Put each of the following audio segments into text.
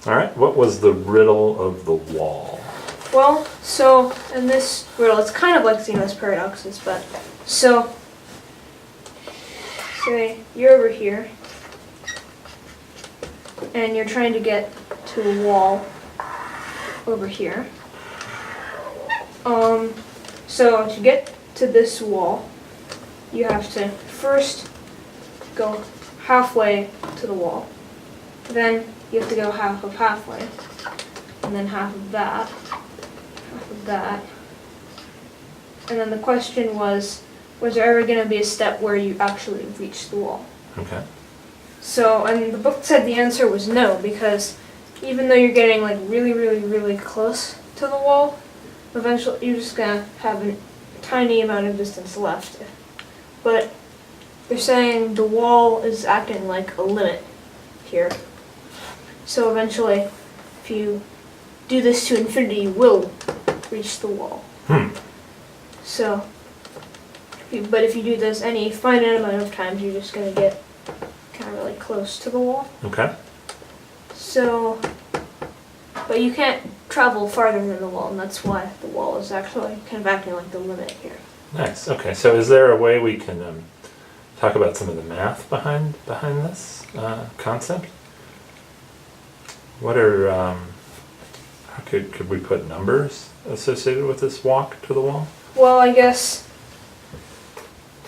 All right, what was the riddle of the wall? Well, so in this riddle, it's kind of like Zeno's paradoxes, but so say you're over here and you're trying to get to a wall over here. So to get to this wall, you have to first go halfway to the wall. Then you have to go half of halfway, and then half of that, and then the question was there ever going to be a step where you actually reach the wall? Okay. So, and the book said the answer was no, because even though you're getting like really, really, really close to the wall, eventually you're just going to have a tiny amount of distance left. But they're saying the wall is acting like a limit here. So eventually, if you do this to infinity, you will reach the wall. So, but if you do this any finite amount of times, you're just going to get kind of really close to the wall. Okay. So, but you can't travel farther than the wall, and that's why the wall is actually kind of acting like the limit here. Nice. Okay. So, is there a way we can talk about some of the math behind this concept? What are how could we put numbers associated with this walk to the wall? Well, I guess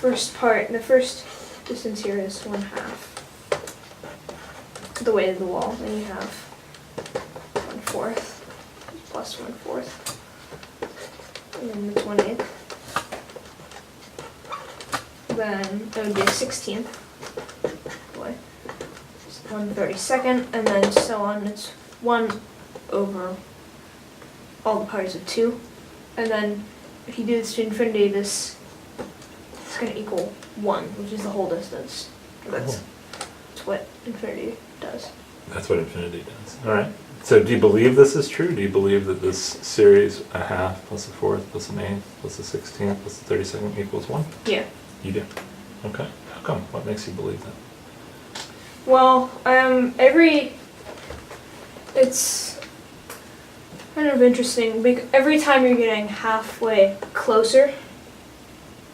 the first distance here is 1/2 the way of the wall. Then you have 1/4 plus 1/4, and then it's 1/8. Then it would be a 16th. Boy, 1/32, and then so on. It's 1 over all the powers of 2, and then if you do this to infinity, this is going to equal 1, which is the whole distance. That's what infinity does. That's what infinity does. All right. So do you believe this is true? Do you believe that this series, 1/2 plus 1/4 plus 1/8 plus 1/16 plus 1/32 equals 1? Yeah. You do. Okay. How come? What makes you believe that? Well, it's kind of interesting because every time you're getting halfway closer,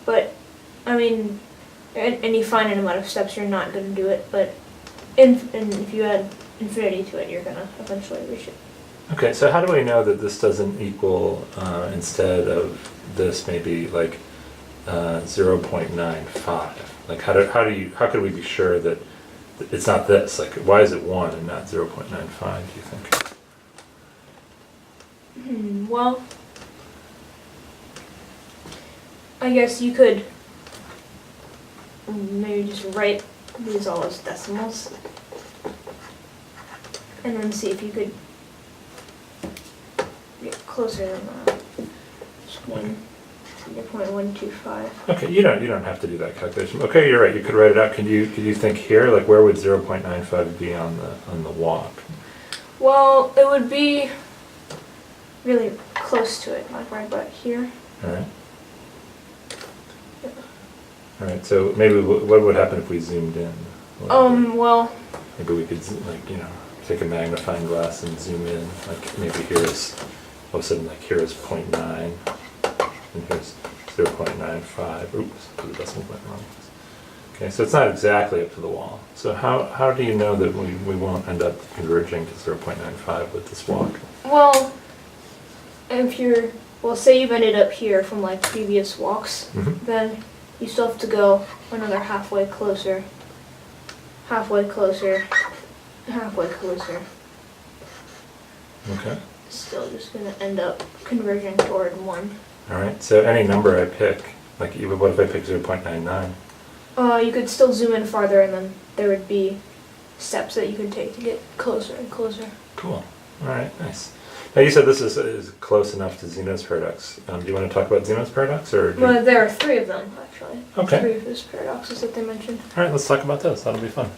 but I mean, any finite amount of steps you're not going to do it, but and if you add infinity to it, you're going to eventually reach it. Okay, so how do we know that this doesn't equal, instead of this, maybe like 0.95? Like how could we be sure that it's not this? Like, why is it 1 and not 0.95, do you think? Well, I guess you could maybe just write these all as decimals and then see if you could get closer than that. Just 0.125. Okay, you don't have to do that calculation. Okay, you're right. You could write it out. Could you think here, like where would 0.95 be on the walk? Well, it would be really close to it, like right about here. All right. Yeah. All right. So maybe what would happen if we zoomed in? Well, Maybe we could take a magnifying glass and zoom in. Like maybe here's all of a sudden, like here is 0.9 and here's 0.95. Oops, put the decimal point wrong. Okay, so it's not exactly up to the wall. So how do you know that we won't end up converging to 0.95 with this walk? well, say you've ended up here from like previous walks, then you still have to go another halfway closer, halfway closer, halfway closer. Okay. Still just going to end up converging toward 1. All right. So any number I pick, like even what if I pick 0.99? You could still zoom in farther, and then there would be steps that you could take to get closer and closer. Cool. All right. Nice. Now you said this is close enough to Zeno's paradox. Do you want to talk about Zeno's paradox, or? Well, there are 3 of them actually. Okay. 3 of his paradoxes that they mentioned. All right. Let's talk about those. That'll be fun.